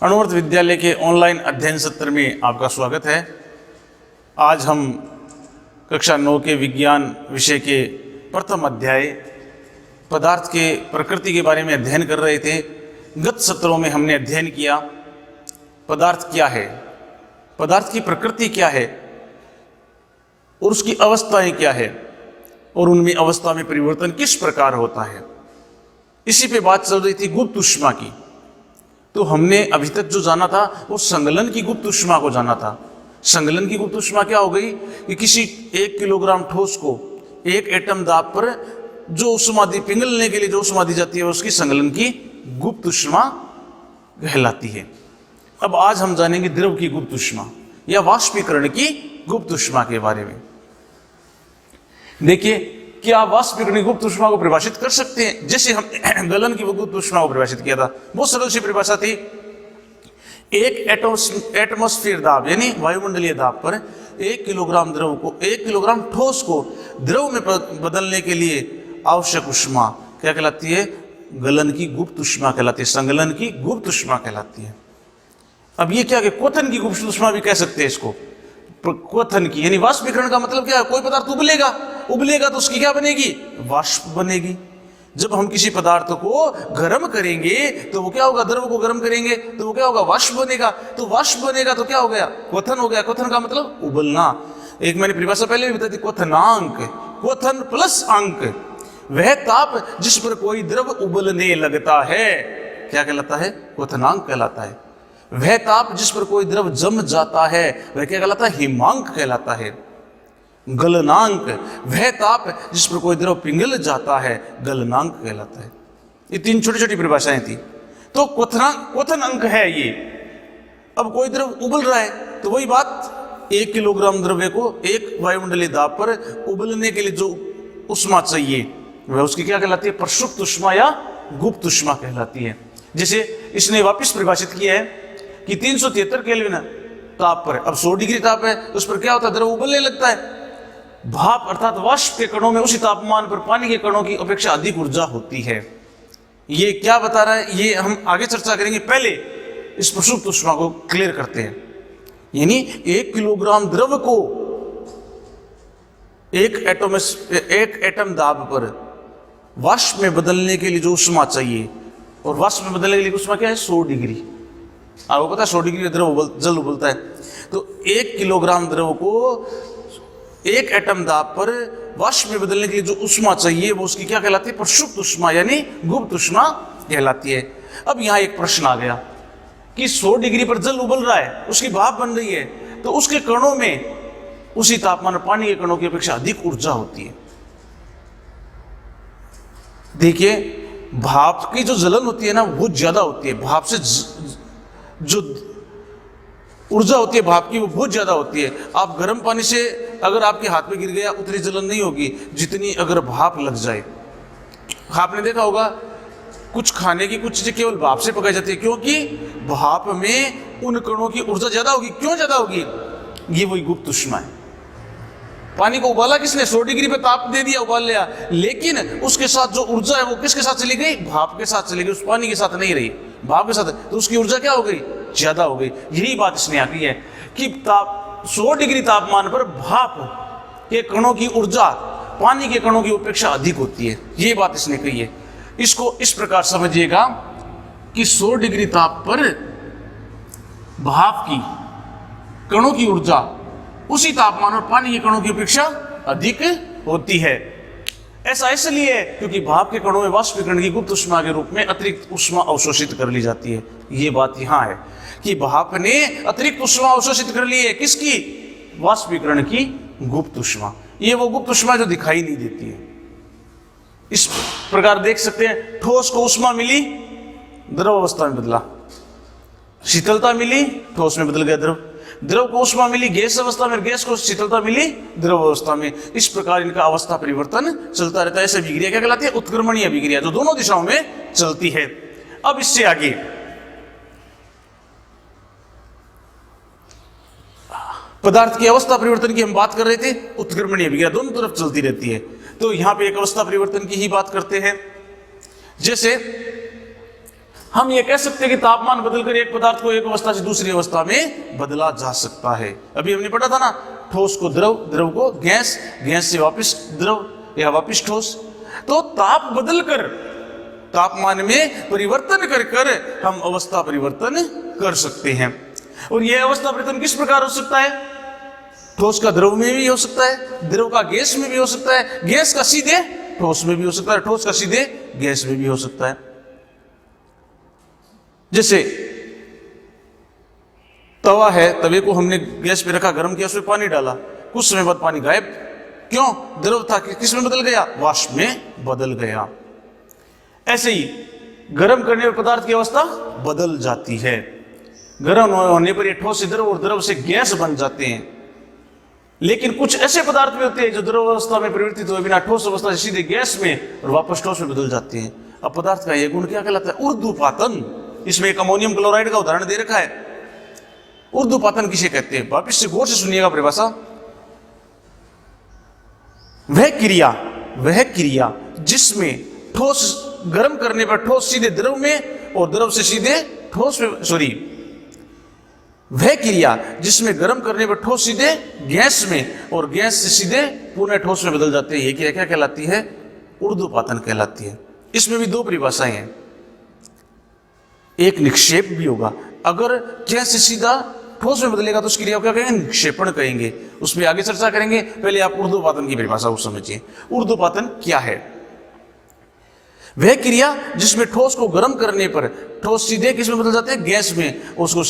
अणुवर्त विद्यालय के ऑनलाइन अध्ययन सत्र में आपका स्वागत है। आज हम कक्षा 9 के विज्ञान विषय के प्रथम अध्याय पदार्थ के प्रकृति के बारे में अध्ययन कर रहे थे। गत सत्रों में हमने अध्ययन किया पदार्थ क्या है, पदार्थ की प्रकृति क्या है और उसकी अवस्थाएं क्या है और उनमें अवस्था में परिवर्तन किस प्रकार होता है। इसी पे बात चल रही थी गुप्त ऊष्मा की। तो हमने अभी तक जो जाना था वो संगलन की गुप्त ऊष्मा को जाना था। संगलन की गुप्त ऊष्मा क्या हो गई कि किसी 1 किलोग्राम ठोस को 1 एटम दाब पर जो ऊष्मा दी, पिघलने के लिए जो ऊष्मा दी जाती है उसकी संगलन की गुप्त ऊष्मा कहलाती है। अब आज हम जानेंगे द्रव की गुप्त ऊष्मा या वाष्पीकरण की गुप्त ऊष्मा के बारे में। देखिए, क्या आप वाष्पीकरण की गुप्त ऊष्मा को परिभाषित कर सकते हैं? जैसे हम गलन की गुप्त ऊष्मा को परिभाषित किया था, बहुत सरल सी परिभाषा थी। एक एटमॉस्फेयर दाब यानी वायुमंडलीय दाब पर 1 किलोग्राम द्रव को 1 किलोग्राम ठोस को द्रव में बदलने के लिए आवश्यक ऊष्मा क्या कहलाती है? गलन की गुप्त ऊष्मा कहलाती है, संगलन की गुप्त ऊष्मा कहलाती है। अब ये क्या कि क्वथन की गुप्त ऊष्मा भी कह सकते हैं इसको। क्वथन की यानी वाष्पीकरण का मतलब क्या है? कोई पदार्थ उबलेगा तो उसकी क्या बनेगी? वाष्प बनेगी। जब हम किसी पदार्थ को गर्म करेंगे तो वो क्या होगा? द्रव को गर्म करेंगे तो वो क्या होगा? वाष्प बनेगा। तो वाष्प बनेगा तो क्या हो गया? क्वथन हो गया। क्वथन का मतलब उबलना। एक मैंने परिभाषा पहले भी बताई थी, क्वथनांक, क्वथन प्लस अंक, वह ताप जिस पर कोई द्रव उबलने लगता है क्या कहलाता है? क्वथनांक कहलाता है। वह ताप जिस पर कोई द्रव जम जाता है वह क्या कहलाता है? हिमांक कहलाता है। गलनांक, वह ताप जिस पर कोई द्रव पिघल जाता है गलनांक कहलाता है। ये 3 छोटी छोटी परिभाषाएं थी। तो क्वथन अंक है ये। अब कोई द्रव उबल रहा है तो वही बात, 1 किलोग्राम द्रव्य को 1 वायुमंडलीय दाब पर उबलने के लिए जो ऊष्मा चाहिए वह उसकी क्या कहलाती है? प्रसुप्त ऊष्मा या गुप्त ऊष्मा कहलाती है। जैसे इसने वापस परिभाषित किया है कि 373 केल्विन ताप पर, अब 100 डिग्री ताप है तो उस पर क्या होता है? द्रव उबलने लगता है। भाप अर्थात वाष्प के कणों में उसी तापमान पर पानी के कणों की अपेक्षा अधिक ऊर्जा होती है। ये क्या बता रहा है ये हम आगे चर्चा करेंगे। पहले इस प्रसुप्त ऊष्मा को क्लियर करते हैं। यानी 1 किलोग्राम द्रव को 1 एटम दाब पर वाष्प में बदलने के लिए जो ऊष्मा चाहिए, और वाष्प में बदलने के लिए ऊष्मा क्या है? 100 डिग्री। आपको पता है 100 डिग्री द्रव जल उबलता है। तो 1 किलोग्राम द्रव को 1 एटम दाब पर वाष्प में बदलने के लिए जो ऊष्मा चाहिए वो उसकी क्या कहलाती है? प्रसुप्त ऊष्मा यानी गुप्त ऊष्मा कहलाती है। अब यहाँ एक प्रश्न आ गया कि 100 डिग्री पर जल उबल रहा है, उसकी भाप बन रही है, तो उसके कणों में उसी तापमान पर पानी के कणों की अपेक्षा अधिक ऊर्जा होती है। देखिए, भाप की जो जलन होती है ना वो ज्यादा होती है। भाप से जो ऊर्जा होती है भाप की वो बहुत ज्यादा होती है। आप गर्म पानी से अगर आपके हाथ में गिर गया उतनी जलन नहीं होगी जितनी अगर भाप लग जाए। आपने देखा होगा कुछ खाने की कुछ चीजें केवल भाप से पकाई जाती है क्योंकि भाप में उन कणों की ऊर्जा ज्यादा होगी। क्यों ज्यादा होगी? ये वही गुप्त ऊष्मा है। पानी को उबाला किसने? 100 डिग्री पे ताप दे दिया, उबाल लिया, लेकिन उसके साथ जो ऊर्जा है वो किसके साथ चली गई? भाप के साथ चली गई, उस पानी के साथ नहीं रही, भाप के साथ। तो उसकी ऊर्जा क्या हो गई? ज्यादा हो गई। यही बात इसने आती है कि 100 डिग्री तापमान पर भाप के कणों की ऊर्जा पानी के कणों की अपेक्षा अधिक होती है। ये बात इसने कही है। इसको इस प्रकार समझिएगा कि 100 डिग्री ताप पर भाप की कणों की ऊर्जा उसी तापमान और पानी के कणों की अपेक्षा अधिक होती है। ऐसा इसलिए है क्योंकि भाप के कणों में वाष्पीकरण की गुप्त ऊष्मा के रूप में अतिरिक्त ऊष्मा अवशोषित कर ली जाती है। ये बात यहाँ है कि भाप ने अतिरिक्त ऊष्मा अवशोषित कर ली है। किसकी? वाष्पीकरण की गुप्त ऊष्मा। ये वो गुप्त ऊष्मा जो दिखाई नहीं देती है। इस प्रकार देख सकते हैं, ठोस को ऊष्मा मिली, द्रव अवस्था में बदला। शीतलता मिली, ठोस में बदल गया द्रव। द्रव को ऊष्मा मिली गैस अवस्था में, गैस को शीतलता मिली द्रव अवस्था में। इस प्रकार इनका अवस्था परिवर्तन चलता रहता है। ऐसे अभिक्रिया क्या कहलाती है? उत्क्रमणीय अभिक्रिया, जो दोनों दिशाओं में चलती है। अब इससे आगे पदार्थ की अवस्था परिवर्तन की हम बात कर रहे थे। उत्क्रमणीय अभिक्रिया दोनों तरफ चलती रहती है। तो यहां पे एक अवस्था परिवर्तन की ही बात करते हैं। जैसे हम ये कह सकते हैं कि तापमान बदलकर एक पदार्थ को एक अवस्था से दूसरी अवस्था में बदला जा सकता है। अभी हमने पढ़ा था ना, ठोस को द्रव, द्रव को गैस, गैस से वापस द्रव या वापस ठोस। तो ताप बदलकर, तापमान में परिवर्तन कर कर हम अवस्था परिवर्तन कर सकते हैं। और यह अवस्था परिवर्तन किस प्रकार हो सकता है? ठोस का द्रव में भी हो सकता है, द्रव का गैस में भी हो सकता है, गैस का सीधे ठोस में भी हो सकता है, ठोस का सीधे गैस में भी हो सकता है। जैसे तवा है, तवे को हमने गैस पे रखा, गर्म किया, उसमें पानी डाला, कुछ समय बाद पानी गायब। क्यों? द्रव था, किस में बदल गया? वाष्प में बदल गया। ऐसे ही गर्म करने पर पदार्थ की अवस्था बदल जाती है। गर्म होने पर ये ठोस से द्रव और द्रव से गैस बन जाते हैं। लेकिन कुछ ऐसे पदार्थ भी होते हैं जो द्रव अवस्था में परिवर्तित हुए बिना ठोस अवस्था से सीधे गैस में और वापस ठोस में बदल जाते हैं। अब पदार्थ का यह गुण क्या कहलाता है? ऊर्ध्वपातन। इसमें एक अमोनियम क्लोराइड का उदाहरण दे रखा है। ऊर्ध्वपातन किसे कहते हैं? वापिस से गौर से सुनिएगा परिभाषा। वह क्रिया जिसमें ठोस गर्म करने पर ठोस सीधे द्रव में और द्रव से सीधे ठोस में, वह क्रिया जिसमें गर्म करने पर ठोस सीधे गैस में और गैस से सीधे पुनः ठोस में बदल जाते हैं, यह क्रिया क्या कहलाती है? ऊर्ध्वपातन कहलाती है। इसमें भी दो परिभाषाएं हैं। एक निक्षेप भी होगा, अगर गैस से सीधा ठोस में बदलेगा तो उस क्रिया को क्या कहेंगे? निक्षेपण कहेंगे। उसमें आगे चर्चा करेंगे। पहले आप ऊर्ध्वपातन की परिभाषा को समझिए। ऊर्ध्वपातन क्या है? वह क्रिया जिसमें ठोस को गर्म करने पर ठोस सीधे किस में बदल जाते हैं? गैस में। उसको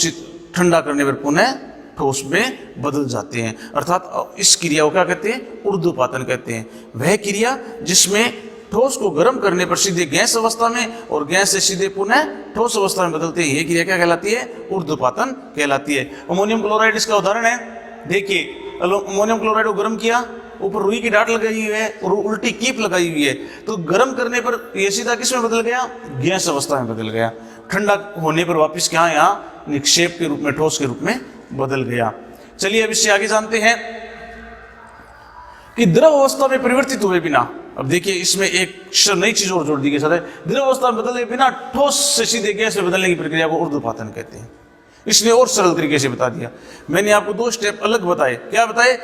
ठंडा करने पर पुनः ठोस में बदल जाते हैं। अर्थात इस क्रिया को क्या कहते हैं? ऊर्ध्वपातन कहते हैं। वह क्रिया जिसमें ठोस को गर्म करने पर सीधे गैस अवस्था में और गैस से सीधे पुनः ठोस अवस्था में बदलते हैं, यह क्रिया क्या कहलाती है? ऊर्ध्वपातन कहलाती है। अमोनियम क्लोराइड इसका उदाहरण है। देखिए, अमोनियम क्लोराइड को गर्म किया, ऊपर रुई की डाट लगाई हुई है और उल्टी कीप लगाई हुई है, तो गर्म करने पर यह सीधा किस में बदल गया? गैस अवस्था में बदल गया। ठंडा होने पर वापिस क्या? यहाँ निक्षेप के रूप में, ठोस के रूप में बदल गया। चलिए अब इससे आगे जानते हैं कि द्रव अवस्था में परिवर्तित हुए बिना, अब देखिए इसमें एक नई चीज और जोड़ दी गई। द्रव अवस्था में बदले बिना ठोस से सीधे गैस में बदलने की प्रक्रिया को ऊर्ध्वपातन कहते हैं। इसने और सरल तरीके से बता दिया। मैंने आपको दो स्टेप अलग बताए। क्या बताए?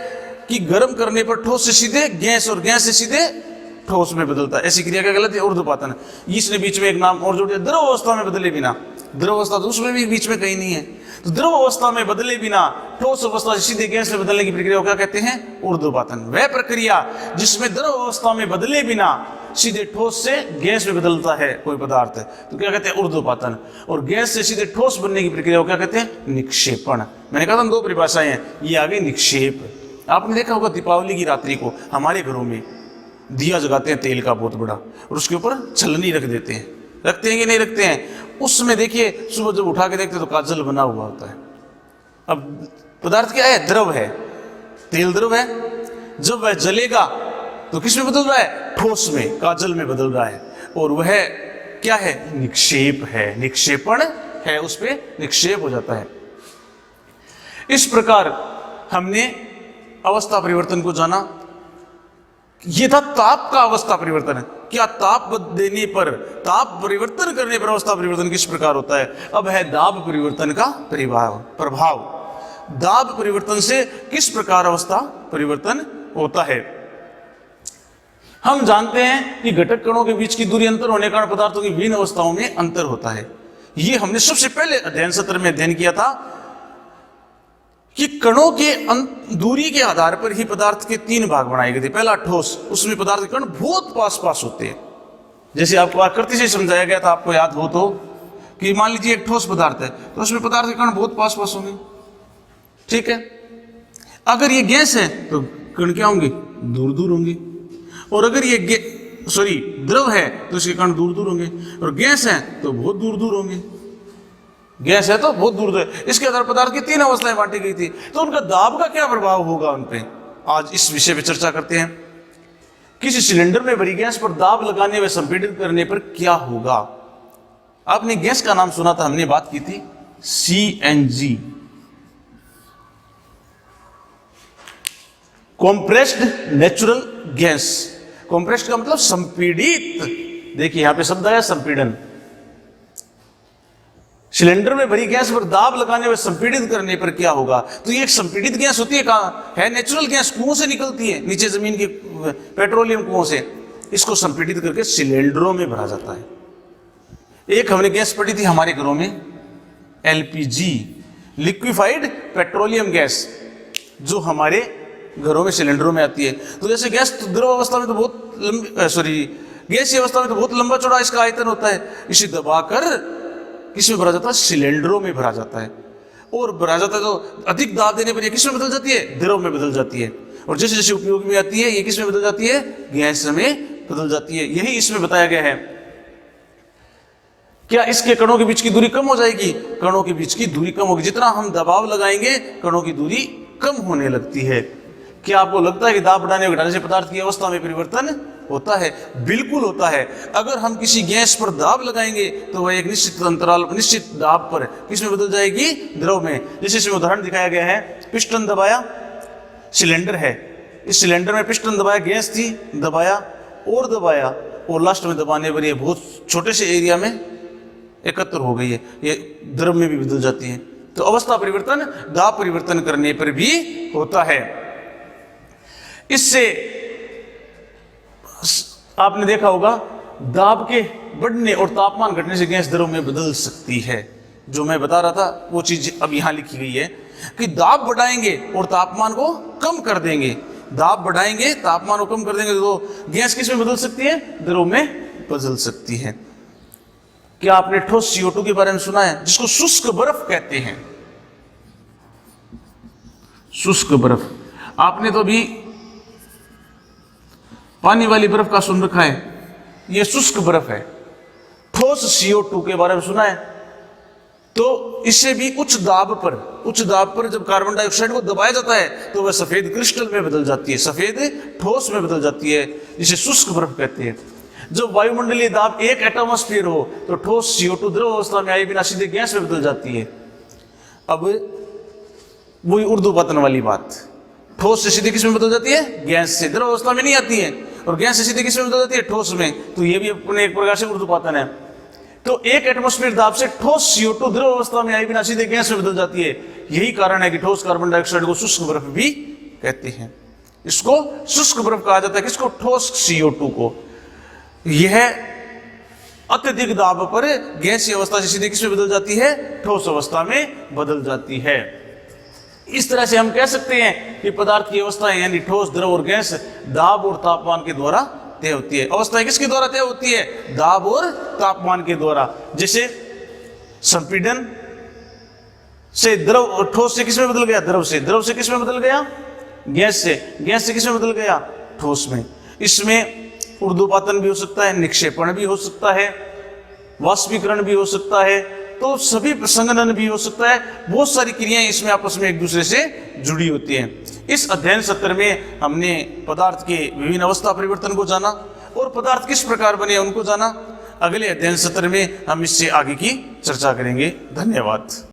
कि गर्म करने पर ठोस से सीधे गैस और गैस से सीधे ठोस में बदलता है, ऐसी क्रिया क्या कहलाती है? ऊर्ध्वपातन। इसने बीच में एक नाम और जोड़ दिया, द्रव अवस्था में बदले बिना। द्रव अवस्था तो उसमें भी बीच में कहीं नहीं है, तो द्रव अवस्था में बदले बिना ठोस अवस्था से सीधे गैस में बदलने की प्रक्रिया को क्या कहते हैं? ऊर्ध्वपातन। वह प्रक्रिया जिसमें द्रव अवस्था में बदले बिना सीधे ठोस से गैस में बदलता है कोई पदार्थ, तो क्या कहते हैं? ऊर्ध्वपातन। और गैस से सीधे ठोस बनने की प्रक्रिया को क्या कहते हैं? निक्षेपण। मैंने कहा था दो परिभाषाएं हैं, ये आगे निक्षेप। आपने देखा होगा दीपावली की रात्रि को हमारे घरों में दिया जगाते हैं तेल का बहुत बड़ा, और उसके ऊपर छलनी रख देते हैं। रखते हैं कि नहीं रखते हैं? उसमें देखिए सुबह जब उठा के देखते तो काजल बना हुआ होता है। अब पदार्थ क्या है? द्रव है, तेल द्रव है। जब वह जलेगा तो किस में बदल रहा है? ठोस में, काजल में बदल रहा है। और वह क्या है? निक्षेप है, निक्षेपण है, उस पर निक्षेप हो जाता है। इस प्रकार हमने अवस्था परिवर्तन को जाना। यह था ताप का अवस्था परिवर्तन। क्या ताप देने पर, ताप परिवर्तन करने पर अवस्था परिवर्तन किस प्रकार होता है? अब है दाब परिवर्तन का प्रभाव। दाब परिवर्तन से किस प्रकार अवस्था परिवर्तन होता है? हम जानते हैं कि घटक कणों के बीच की दूरी अंतर होने के कारण पदार्थों की विभिन्न अवस्थाओं में अंतर होता है। यह हमने सबसे पहले अध्ययन सत्र में अध्ययन किया था कि कणों के दूरी के आधार पर ही पदार्थ के तीन भाग बनाए गए थे। पहला ठोस, उसमें पदार्थ के कण बहुत पास होते हैं। जैसे आपको आकृति से समझाया गया था, आपको याद हो तो, कि मान लीजिए एक ठोस पदार्थ है तो उसमें पदार्थ के कण बहुत पास होंगे, ठीक है। अगर ये गैस है तो कण क्या होंगे? दूर होंगे। और अगर ये द्रव है तो इसके कण दूर होंगे, और गैस है तो बहुत दूर होंगे। गैस है तो बहुत दूर है। इसके आधार पदार्थ की तीन अवस्थाएं बांटी गई थी, तो उनका दाब का क्या प्रभाव होगा उन पे, आज इस विषय पे चर्चा करते हैं। किसी सिलेंडर में भरी गैस पर दाब लगाने व संपीड़ित करने पर क्या होगा? आपने गैस का नाम सुना था, हमने बात की थी CNG, compressed natural gas. Compressed का मतलब संपीड़ित। देखिए यहां पे शब्द आया संपीड़न। सिलेंडर में भरी गैस पर दाब लगाने व संपीड़ित करने पर क्या होगा? तो ये एक संपीड़ित गैस होती है, कहाँ है? नेचुरल गैस कुओं से निकलती है, नीचे जमीन के पेट्रोलियम कुओं से। इसको संपीड़ित करके सिलेंडरों में भरा जाता है। एक हमने गैस पड़ी थी हमारे घरों में, एलपीजी, लिक्विफाइड पेट्रोलियम गैस, जो हमारे घरों में सिलेंडरों में आती है। तो जैसे गैस तो द्रव अवस्था में तो बहुत गैसीय अवस्था में तो बहुत लंबा चौड़ा इसका आयतन होता है। इसे दबाकर किसमें भरा जाता है? सिलेंडरों में भरा जाता है। और भरा जाता है तो अधिक दाब देने पर यह किसमें बदल जाती है? द्रव में बदल जाती है। और जैसे जैसे उपयोग में आती है ये किसमें बदल जाती है? गैस में बदल जाती है। यही इसमें बताया गया है। क्या इसके कणों के बीच की दूरी कम हो जाएगी? कणों के बीच की दूरी कम होगी। जितना हम दबाव लगाएंगे कणों की दूरी कम होने लगती है। क्या आपको लगता है कि दाब बढ़ाने और घटाने से पदार्थ की अवस्था में परिवर्तन होता है? बिल्कुल होता है। अगर हम किसी गैस पर दाब लगाएंगे तो वह एक निश्चित अंतराल, निश्चित दाब पर किसमें बदल जाएगी? द्रव में। जैसे इसमें उदाहरण दिखाया गया है, पिस्टन दबाया, सिलेंडर है, इस सिलेंडर में पिस्टन दबाया, गैस थी, दबाया और लास्ट में दबाने पर यह बहुत छोटे से एरिया में एकत्र हो गई है, ये द्रव में भी बदल जाती है। तो अवस्था परिवर्तन दाब परिवर्तन करने पर भी होता है। इससे आपने देखा होगा दाब के बढ़ने और तापमान घटने से गैस द्रव में बदल सकती है। जो मैं बता रहा था वो चीज अब यहां लिखी गई है कि दाब बढ़ाएंगे और तापमान को कम कर देंगे। दाब बढ़ाएंगे, तापमान को कम कर देंगे तो गैस किस में बदल सकती है? द्रव में बदल सकती है। क्या आपने ठोस CO2 के बारे में सुना है, जिसको शुष्क बर्फ कहते हैं? शुष्क बर्फ। आपने तो अभी पानी वाली बर्फ का सुन रखा है, यह शुष्क बर्फ है। ठोस CO2 के बारे में सुना है? तो इससे भी उच्च दाब पर जब कार्बन डाइऑक्साइड को दबाया जाता है तो वह सफेद क्रिस्टल में बदल जाती है, सफेद ठोस में बदल जाती है, जिसे शुष्क बर्फ कहते हैं। जब वायुमंडलीय दाब 1 एटमॉस्फेयर हो तो ठोस CO2 द्रव अवस्था में आए बिना सीधे गैस में बदल जाती है। अब वही उर्ध्वपतन वाली बात, ठोस से सीधे किस में बदल जाती है? गैस से। द्रव अवस्था में नहीं आती है, और गैस से सीधे किस में बदल जाती है? ठोस में। तो ये भी अपने एक प्रकार से उर्ध्वपतन है। तो 1 एटमॉस्फेयर दाब से ठोस CO2 द्रव अवस्था में आए बिना सीधे गैस में बदल जाती है। यही कारण है कि ठोस कार्बन डाइऑक्साइड को शुष्क बर्फ भी कहते हैं। इसको शुष्क बर्फ कहा जाता है, किसको? ठोस CO2 को। यह अत्यधिक दाब पर गैसीय अवस्था से सीधे किसमें बदल जाती है? ठोस अवस्था में बदल जाती है। इस तरह से हम कह सकते हैं कि पदार्थ की अवस्थाएं यानी ठोस, द्रव और गैस दाब और तापमान के द्वारा तय होती है। अवस्थाएं किसके द्वारा तय होती है? दाब और तापमान के द्वारा। जैसे संपीड़न से द्रव, ठोस से किसमें बदल गया? द्रव से। द्रव से किसमें बदल गया? गैस से। गैस से किसमें बदल गया? ठोस में। इसमें ऊर्ध्वपातन भी हो सकता है, निक्षेपण भी हो सकता है, वाष्पीकरण भी हो सकता है, तो सभी संघनन भी हो सकता है। बहुत सारी क्रियाएं इसमें आपस में एक दूसरे से जुड़ी होती हैं। इस अध्ययन सत्र में हमने पदार्थ के विभिन्न अवस्था परिवर्तन को जाना और पदार्थ किस प्रकार बने उनको जाना। अगले अध्ययन सत्र में हम इससे आगे की चर्चा करेंगे। धन्यवाद।